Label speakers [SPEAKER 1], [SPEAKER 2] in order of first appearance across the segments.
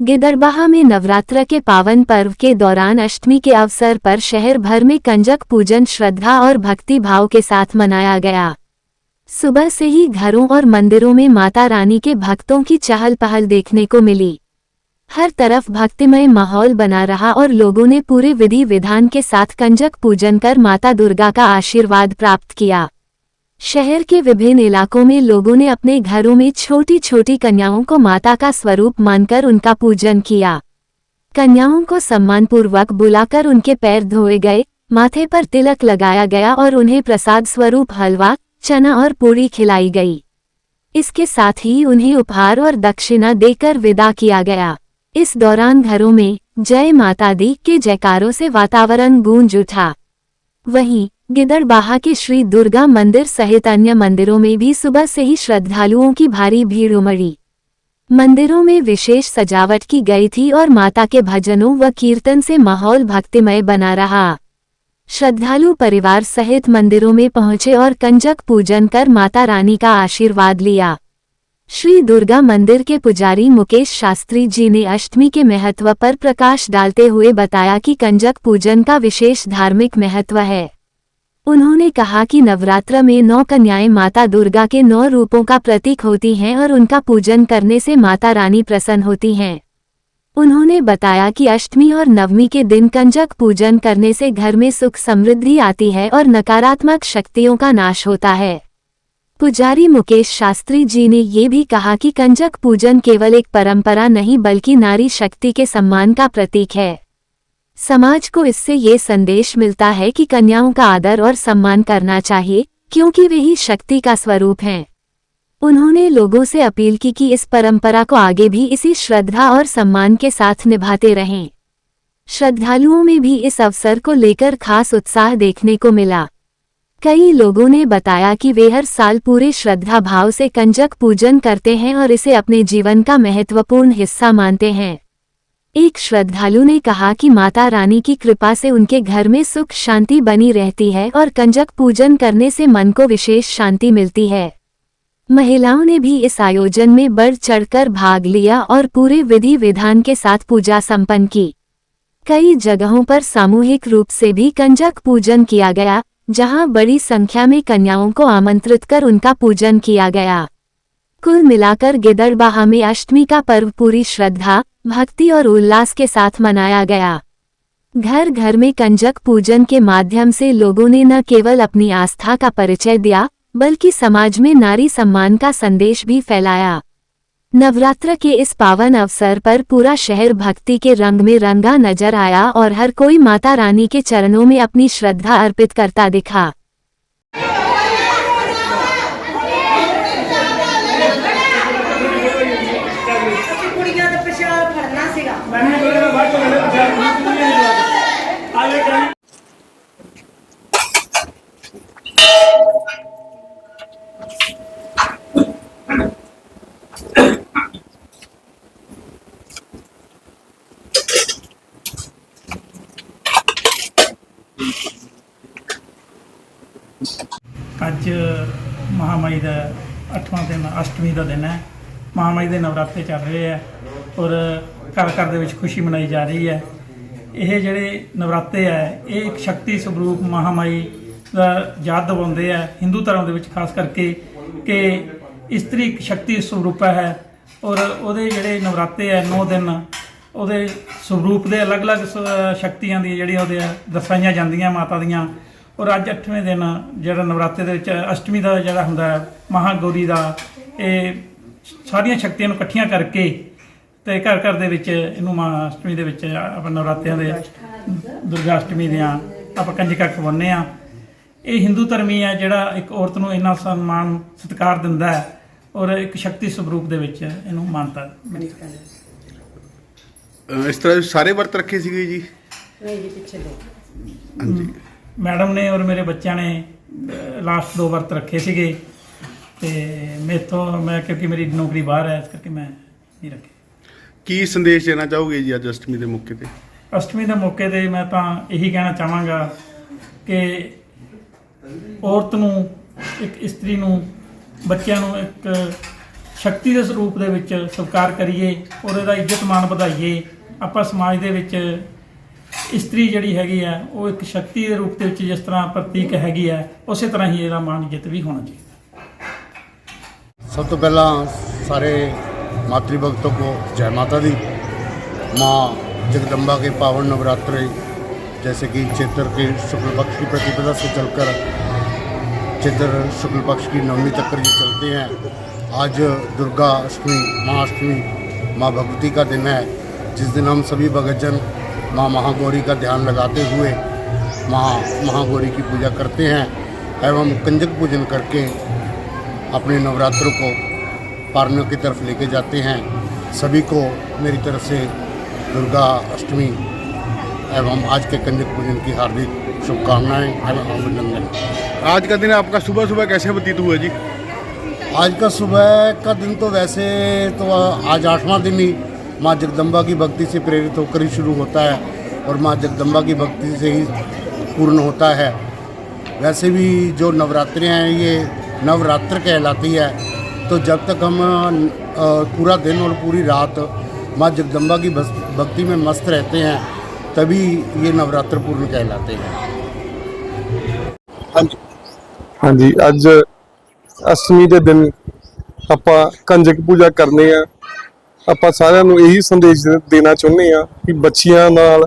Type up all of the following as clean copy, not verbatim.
[SPEAKER 1] गिदड़बाहा में नवरात्र के पावन पर्व के दौरान अष्टमी के अवसर पर शहर भर में कंजक पूजन श्रद्धा और भक्ति भाव के साथ मनाया गया। सुबह से ही घरों और मंदिरों में माता रानी के भक्तों की चहल पहल देखने को मिली। हर तरफ भक्तिमय माहौल बना रहा और लोगों ने पूरे विधि विधान के साथ कंजक पूजन कर माता दुर्गा का आशीर्वाद प्राप्त किया। शहर के विभिन्न इलाकों में लोगों ने अपने घरों में छोटी छोटी कन्याओं को माता का स्वरूप मानकर उनका पूजन किया। कन्याओं को सम्मानपूर्वक बुलाकर उनके पैर धोए गए, माथे पर तिलक लगाया गया और उन्हें प्रसाद स्वरूप हलवा, चना और पूरी खिलाई गई। इसके साथ ही उन्हें उपहार और दक्षिणा देकर विदा किया गया। इस दौरान घरों में जय माता दी के जयकारों से वातावरण गूंज उठा। वहीं गिदड़बाहा के श्री दुर्गा मंदिर सहित अन्य मंदिरों में भी सुबह से ही श्रद्धालुओं की भारी भीड़ उमड़ी। मंदिरों में विशेष सजावट की गई थी और माता के भजनों व कीर्तन से माहौल भक्तिमय बना रहा। श्रद्धालु परिवार सहित मंदिरों में पहुंचे और कंजक पूजन कर माता रानी का आशीर्वाद लिया। श्री दुर्गा मंदिर के पुजारी मुकेश शास्त्री जी ने अष्टमी के महत्व पर प्रकाश डालते हुए बताया कि कंजक पूजन का विशेष धार्मिक महत्व है। उन्होंने कहा कि नवरात्र में 9 कन्याएं माता दुर्गा के 9 रूपों का प्रतीक होती हैं और उनका पूजन करने से माता रानी प्रसन्न होती हैं। उन्होंने बताया कि अष्टमी और नवमी के दिन कंजक पूजन करने से घर में सुख समृद्धि आती है और नकारात्मक शक्तियों का नाश होता है। पुजारी मुकेश शास्त्री जी ने ये भी कहा कि कंजक पूजन केवल एक परंपरा नहीं बल्कि नारी शक्ति के सम्मान का प्रतीक है। समाज को इससे ये संदेश मिलता है कि कन्याओं का आदर और सम्मान करना चाहिए, क्योंकि वे ही शक्ति का स्वरूप हैं। उन्होंने लोगों से अपील की कि इस परंपरा को आगे भी इसी श्रद्धा और सम्मान के साथ निभाते रहें। श्रद्धालुओं में भी इस अवसर को लेकर खास उत्साह देखने को मिला। कई लोगों ने बताया कि वे हर साल पूरे श्रद्धा भाव से कंजक पूजन करते हैं और इसे अपने जीवन का महत्वपूर्ण हिस्सा मानते हैं। एक श्रद्धालु ने कहा कि माता रानी की कृपा से उनके घर में सुख शांति बनी रहती है और कंजक पूजन करने से मन को विशेष शांति मिलती है। महिलाओं ने भी इस आयोजन में बढ़ चढ़कर भाग लिया और पूरे विधि विधान के साथ पूजा संपन्न की। कई जगहों पर सामूहिक रूप से भी कंजक पूजन किया गया, जहां बड़ी संख्या में कन्याओं को आमंत्रित कर उनका पूजन किया गया। कुल मिलाकर गिदड़बाहा में अष्टमी का पर्व पूरी श्रद्धा, भक्ति और उल्लास के साथ मनाया गया। घर घर में कंजक पूजन के माध्यम से लोगों ने न केवल अपनी आस्था का परिचय दिया, बल्कि समाज में नारी सम्मान का संदेश भी फैलाया। नवरात्र के इस पावन अवसर पर पूरा शहर भक्ति के रंग में रंगा नजर आया और हर कोई माता रानी के चरणों में अपनी श्रद्धा अर्पित करता दिखा।
[SPEAKER 2] अज महामाई का 8वां दिन अष्टमी का दिन है। महामाई के नवरात्रे चल रहे हैं और घर घर दे विच खुशी मनाई जा रही है। ये जिहड़े नवरात्रे है ये एक शक्ति स्वरूप महामाई का याद दिवाउंदे है। हिंदू धर्म दे विच खास करके कि इस्त्री शक्ति स्वरूप है और उहदे जिहड़े नवरात्रे है 9 दिन उहदे स्वरूप दे अलग अलग शक्तियां दी जिहड़ियां उहदे दर्शाईयां जांदियां माता दियां। और अज 8वें दिन जिहड़ा नवरात्रे दे विच अष्टमी का जिहड़ा हुंदा है महागौरी का ये सारियां शक्तियां नूं इकट्ठियां करके ते घर घर दे विच इहनूं अष्टमी दे विच आपां नवरात्रियां दे दुर्गा अष्टमी दियां आपां कंजकां खवाउने आ। ये हिंदू धर्म ही है जिहड़ा एक औरत नूं इन्ना सम्मान सत्कार दिंदा है और एक शक्ति स्वरूप दे विच इहनूं मानता
[SPEAKER 3] इस तरह सारे वर्त रखे सीगे जी?
[SPEAKER 4] नहीं जी, पीछे दो।
[SPEAKER 3] हाँ जी।
[SPEAKER 2] मैडम ने और मेरे बच्चों ने लास्ट 2 वर्त रखे सीगे ते मेथों मैं क्योंकि मेरी नौकरी बाहर है इस करके मैं नहीं रखे।
[SPEAKER 3] की संदेश देना चाहोगे जी अज अष्टमी के मौके पे?
[SPEAKER 2] अष्टमी के मौके पे मैं तो यही कहना चाहांगा कि औरत नूं एक इस्त्री नूं बच्चों नूं एक ਸ਼ਕਤੀ ਦੇ ਸਰੂਪ ਦੇ ਵਿੱਚ ਸਤਿਕਾਰ ਕਰੀਏ ਔਰ ਇਹਦਾ ਇੱਜ਼ਤ ਮਾਣ ਵਧਾਈਏ। ਆਪਾਂ ਸਮਾਜ ਦੇ ਵਿੱਚ ਇਸਤਰੀ ਜਿਹੜੀ ਹੈਗੀ ਆ ਉਹ ਇੱਕ ਸ਼ਕਤੀ ਦੇ ਰੂਪ ਦੇ ਵਿੱਚ ਜਿਸ ਤਰ੍ਹਾਂ ਪ੍ਰਤੀਕ ਹੈਗੀ ਆ, ਉਸੇ ਤਰ੍ਹਾਂ ਹੀ ਇਹਦਾ ਮਾਣ ਇੱਜ਼ਤ ਵੀ ਹੋਣਾ ਚਾਹੀਦਾ।
[SPEAKER 4] सब तो पहला सारे मातृ भक्तों को जय माता दी। माँ जगदम्बा के पावन नवरात्रे जैसे कि चैत्र के शुक्ल पक्ष की प्रतिपदा से चलकर चैत्र शुक्ल पक्ष की नवमी तक कर ये चलते हैं। आज दुर्गा अष्टमी महाअष्टमी माँ भगवती का दिन है, जिस दिन हम सभी भक्तजन माँ महागौरी का ध्यान लगाते हुए माँ महागौरी की पूजा करते हैं एवं कंजक पूजन करके अपने नवरात्रों को पारनों की तरफ लेके जाते हैं। सभी को मेरी तरफ से दुर्गा अष्टमी एवं आज के कंजक पूजन की हार्दिक शुभकामनाएं एवं अभिनंदन।
[SPEAKER 3] आज का दिन आपका सुबह सुबह कैसे व्यतीत हुआ जी?
[SPEAKER 4] आज का सुबह का दिन तो वैसे तो आज 8वां दिन ही माँ जगदम्बा की भक्ति से प्रेरित होकर ही शुरू होता है और माँ जगदम्बा की भक्ति से ही पूर्ण होता है। वैसे भी जो नवरात्रि हैं ये नवरात्र कहलाती है, तो जब तक हम पूरा दिन और पूरी रात माँ जगदम्बा की भक्ति में मस्त रहते हैं तभी ये नवरात्र पूर्ण कहलाते हैं।
[SPEAKER 5] हाँ जी, अज अष्टमी के दिन ਆਪਾਂ ਕੰਜਕ ਪੂਜਾ ਕਰਨੇ ਆ। ਆਪਾਂ ਸਾਰਿਆਂ ਨੂੰ ਇਹੀ ਸੰਦੇਸ਼ ਦੇਣਾ ਚਾਹੁੰਦੇ ਆ ਕਿ ਬੱਚਿਆਂ ਨਾਲ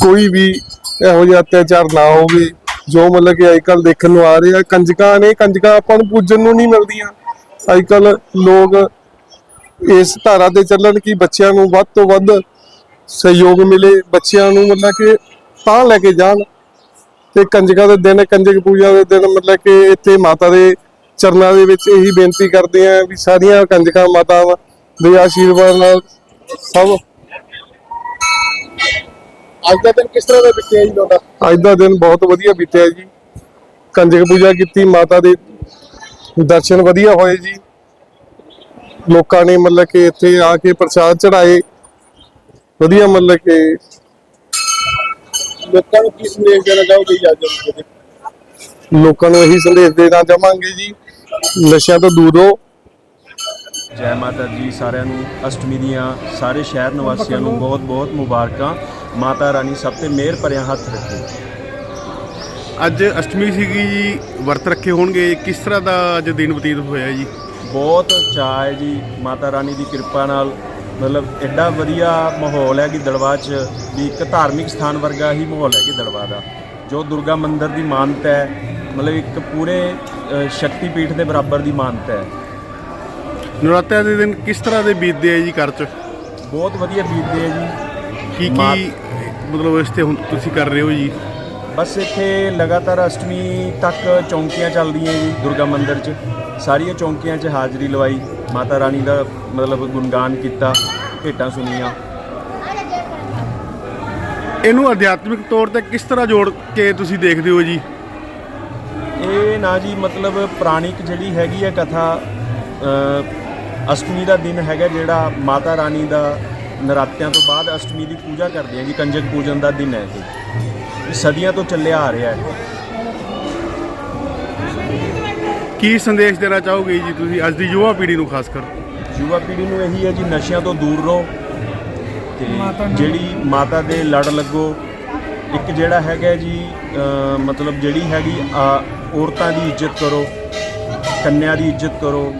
[SPEAKER 5] ਕੋਈ ਵੀ ਇਹੋ ਜਿਹਾ ਅਤਿਆਚਾਰ ਨਾ ਹੋਵੇ ਜੋ मतलब कि अजकल देखने ਨੂੰ आ रहे हैं। कंजकां ने कंजकां ਆਪਾਂ ਨੂੰ पूजन ਨੂੰ नहीं मिलदियां। अजकल लोग इस धारा ते ਚੱਲਣ कि ਬੱਚਿਆਂ ਨੂੰ ਵੱਧ ਤੋਂ ਵੱਧ सहयोग मिले, ਬੱਚਿਆਂ ਨੂੰ मतलब कि ਤਾਂ ਲੈ ਕੇ ਜਾਣ ਤੇ ਕੰਜਕਾਂ ਦੇ ਦਿਨ ਕੰਜਕ ਪੂਜਾ ਦੇ ਦਿਨ मतलब कि ਇੱਥੇ ਮਾਤਾ ਦੇ ਚਰਨਾਂ ਦੇ ਵਿੱਚ ਇਹੀ ਬੇਨਤੀ ਕਰਦੇ ਆ ਵੀ ਸਾਰੀਆਂ ਕੰਜਕਾਂ ਮਾਤਾਵਾਂ ਦੇ ਆਸ਼ੀਰਵਾਦ ਨਾਲ ਸਭ।
[SPEAKER 4] आज का दिन किस तरह का बीतया जी ਤੁਹਾਡਾ?
[SPEAKER 5] ਅੱਜ ਦਾ ਦਿਨ ਬਹੁਤ ਵਧੀਆ ਬੀਤਿਆ ਜੀ। ਕੰਜਕ ਪੂਜਾ ਕੀਤੀ, ਮਾਤਾ ਦੇ ਦਰਸ਼ਨ ਵਧੀਆ ਹੋਏ ਜੀ। ਲੋਕਾਂ ਨੇ मतलब कि ਇੱਥੇ ਆ ਕੇ ਪ੍ਰਸ਼ਾਦ ਚੜਾਏ ਵਧੀਆ मतलब कि
[SPEAKER 4] ਲੋਕਾਂ ਨੂੰ ਕੀ ਸੰਦੇਸ਼ ਦੇਣਾ ਚਾਹੋਗੇ ਜੀ ਅੱਜ ਦੇ ਦਿਨ?
[SPEAKER 5] ਲੋਕਾਂ ਨੂੰ ਇਹੀ ਸੰਦੇਸ਼ ਦੇਣਾ ਚਾਹਾਂਗੇ ਜੀ, ਨਸ਼ਿਆਂ ਤੋਂ ਦੂਰ ਰਹੋ।
[SPEAKER 6] ਜੈ ਮਾਤਾ ਜੀ। ਸਾਰਿਆਂ ਨੂੰ ਅਸ਼ਟਮੀ ਦੀਆਂ ਸਾਰੇ ਸ਼ਹਿਰ ਨਿਵਾਸੀਆਂ ਨੂੰ ਬਹੁਤ ਬਹੁਤ ਮੁਬਾਰਕਾਂ। ਮਾਤਾ ਰਾਣੀ ਸਭ ਤੇ ਮਿਹਰ ਭਰਿਆ ਹੱਥ ਰੱਖੇ।
[SPEAKER 3] ਅੱਜ ਅਸ਼ਟਮੀ ਸੀਗੀ ਜੀ, ਵਰਤ ਰੱਖੇ ਹੋਣਗੇ, ਕਿਸ ਤਰ੍ਹਾਂ ਦਾ ਅੱਜ ਦਿਨ ਬਤੀਤ ਹੋਇਆ ਜੀ?
[SPEAKER 6] ਬਹੁਤ ਚਾਅ ਹੈ ਜੀ ਮਾਤਾ ਰਾਣੀ ਦੀ ਕਿਰਪਾ ਨਾਲ। ਮਤਲਬ ਐਡਾ ਵਧੀਆ ਮਾਹੌਲ ਹੈ ਕਿ ਦੜਵਾ 'ਚ ਵੀ ਇੱਕ ਧਾਰਮਿਕ ਸਥਾਨ ਵਰਗਾ ਹੀ ਮਾਹੌਲ ਹੈ ਕਿ ਦੜਵਾ ਦਾ। ਜੋ ਦੁਰਗਾ ਮੰਦਿਰ ਦੀ ਮਾਨਤਾ ਹੈ, ਮਤਲਬ ਇੱਕ ਪੂਰੇ ਸ਼ਕਤੀਪੀਠ ਦੇ ਬਰਾਬਰ ਦੀ ਮਾਨਤਾ ਹੈ।
[SPEAKER 3] ਨਵਰਾਤਰਿਆਂ ਦੇ ਦਿਨ ਕਿਸ ਤਰ੍ਹਾਂ ਦੇ ਬੀਤਦੇ ਆ ਜੀ ਘਰ 'ਚ?
[SPEAKER 6] ਬਹੁਤ ਵਧੀਆ ਬੀਤਦੇ ਹੈ ਜੀ।
[SPEAKER 3] ਕੀ ਮਤਲਬ ਇਸ ਤੇ ਹੁਣ ਤੁਸੀਂ ਕਰ ਰਹੇ ਹੋ ਜੀ?
[SPEAKER 6] ਬਸ ਇੱਥੇ ਲਗਾਤਾਰ ਅਸ਼ਟਮੀ ਤੱਕ ਚੌਂਕੀਆਂ ਚੱਲਦੀਆਂ ਜੀ ਦੁਰਗਾ ਮੰਦਿਰ 'ਚ। ਸਾਰੀਆਂ ਚੌਂਕੀਆਂ 'ਚ ਹਾਜ਼ਰੀ ਲਵਾਈ, ਮਾਤਾ ਰਾਣੀ ਦਾ ਮਤਲਬ ਗੁਣਗਾਨ ਕੀਤਾ, ਭੇਟਾਂ ਸੁਣੀਆਂ।
[SPEAKER 3] ਇਹਨੂੰ ਅਧਿਆਤਮਿਕ ਤੌਰ ਤੇ ਕਿਸ ਤਰ੍ਹਾਂ ਜੋੜ ਕੇ ਤੁਸੀਂ ਦੇਖਦੇ ਹੋ ਜੀ?
[SPEAKER 6] ਇਹ ਨਾ ਜੀ ਮਤਲਬ ਪੁਰਾਣਿਕ ਜਿਹੜੀ ਹੈਗੀ ਹੈ ਕਥਾ, ਅਸ਼ਟਮੀ ਦਾ ਦਿਨ ਹੈਗਾ ਜਿਹੜਾ ਮਾਤਾ ਰਾਣੀ ਦਾ ਨਰਾਤਿਆਂ ਤੋਂ ਬਾਅਦ ਅਸ਼ਟਮੀ ਦੀ ਪੂਜਾ ਕਰਦੇ ਆ ਜੀ। ਕੰਜਕ ਪੂਜਨ ਦਾ ਦਿਨ ਹੈ ਇਹ ਸਦੀਆਂ ਤੋਂ ਚੱਲਿਆ ਆ ਰਿਹਾ ਹੈ।
[SPEAKER 3] ਕੀ ਸੰਦੇਸ਼ ਦੇਣਾ ਚਾਹੋਗੇ ਜੀ ਤੁਸੀਂ ਅੱਜ ਦੀ ਯੁਵਾ ਪੀੜ੍ਹੀ ਨੂੰ? ਖਾਸ ਕਰ
[SPEAKER 6] ਯੁਵਾ ਪੀੜ੍ਹੀ ਨੂੰ ਇਹੀ ਹੈ ਜੀ, ਨਸ਼ਿਆਂ ਤੋਂ ਦੂਰ ਰਹੋ ਤੇ ਜਿਹੜੀ ਮਾਤਾ ਦੇ ਲੜ ਲੱਗੋ। ਇੱਕ ਜਿਹੜਾ ਹੈਗਾ ਜੀ ਮਤਲਬ ਜਿਹੜੀ ਹੈਗੀ ਔਰਤਾਂ ਦੀ ਇੱਜ਼ਤ ਕਰੋ, ਕੰਨਿਆਂ ਦੀ ਇੱਜ਼ਤ ਕਰੋ,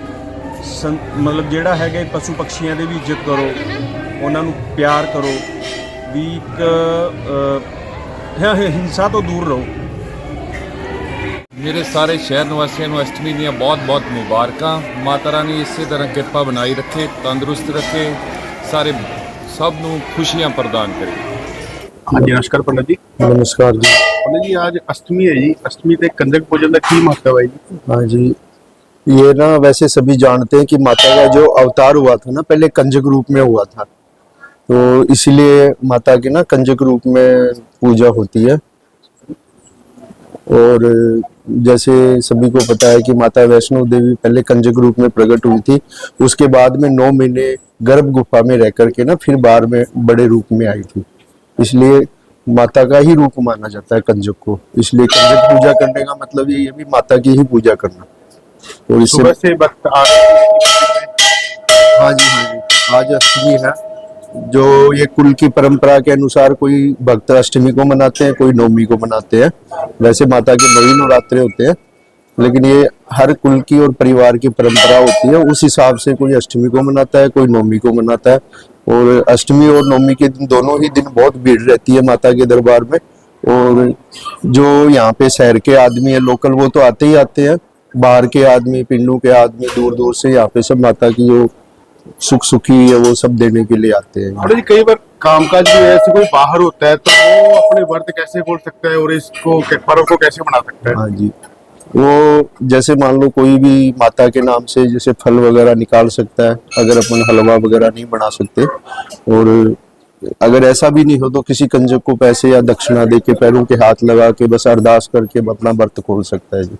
[SPEAKER 6] ਮਤਲਬ ਜਿਹੜਾ ਹੈਗਾ ਪਸ਼ੂ ਪਕਸ਼ੀਆਂ ਦੀ ਵੀ ਇੱਜ਼ਤ ਕਰੋ, ਉਹਨਾਂ ਨੂੰ ਪਿਆਰ ਕਰੋ ਵੀ ਇੱਕ ਹਿੰਸਾ ਤੋਂ ਦੂਰ ਰਹੋ।
[SPEAKER 7] ਮੇਰੇ ਸਾਰੇ ਸ਼ਹਿਰ ਨਿਵਾਸੀਆਂ ਨੂੰ ਅਸ਼ਟਮੀ ਦੀਆਂ ਬਹੁਤ-ਬਹੁਤ ਮੁਬਾਰਕਾਂ। ਮਾਤਾ ਰਾਣੀ ਇਸੇ ਤਰ੍ਹਾਂ ਕਿਰਪਾ ਬਣਾਈ ਰੱਖੇ, ਤੰਦਰੁਸਤ ਰੱਖੇ, ਸਾਰੇ ਸਭ ਨੂੰ ਖੁਸ਼ੀਆਂ ਪ੍ਰਦਾਨ ਕਰੇ।
[SPEAKER 3] ਹਾਂਜੀ, ਨਮਸਕਾਰ ਪੰਡਤ ਜੀ।
[SPEAKER 5] नमस्कार जी।
[SPEAKER 3] पंडित जी, आज अष्टमी है जी, अष्टमी पे कंजक पूजन का की महत्व है जी?
[SPEAKER 8] हाँ जी, ये ना वैसे सभी जानते हैं कि माता का जो अवतार हुआ था ना पहले कंजक रूप में हुआ था, तो इसीलिए माता की ना कंजक रूप में पूजा होती है। और जैसे सभी को पता है कि माता वैष्णो देवी पहले कंजक रूप में प्रकट हुई थी, उसके बाद में 9 महीने गर्भ गुफा में रह करके ना फिर बाहर में बड़े रूप में आई थी, इसलिए माता का ही रूप माना जाता है कंजक को। इसलिए कंजक पूजा करने का मतलब ये भी माता की ही पूजा करना। और इससे
[SPEAKER 3] सुबह से वक्त आ
[SPEAKER 8] हाँ जी, आज अष्टमी है। जो ये कुल की परंपरा के अनुसार कोई भक्त अष्टमी को मनाते हैं, कोई नवमी को मनाते हैं। वैसे माता के 9 नवरात्रे होते हैं, लेकिन ये हर कुल की और परिवार की परंपरा होती है। उस हिसाब से कोई अष्टमी को मनाता है, कोई नवमी को मनाता है। और अष्टमी और नवमी के दिन दोनों ही दिन बहुत भीड़ रहती है माता के दरबार में। और जो यहाँ पे शहर के आदमी है लोकल, वो तो आते ही आते हैं। बाहर के आदमी, पिंडों के आदमी दूर दूर से यहाँ पे सब माता की जो सुख सुखी है वो सब देने के लिए आते हैं।
[SPEAKER 3] और जी कई बार कामकाज भी ऐसे कोई बाहर होता है तो वो अपने व्रत कैसे खोल सकता है और इसको पर्व को कैसे मना सकता है?
[SPEAKER 8] हाँ जी, वो जैसे मान लो कोई भी माता के नाम से जैसे फल वगैरह निकाल सकता है, अगर अपन हलवा वगैरह नहीं बना सकते। और अगर ऐसा भी नहीं हो तो किसी कंजक को पैसे या दक्षिणा दे के पैरों के हाथ लगा के बस अरदास करके अपना व्रत खोल सकता है जी।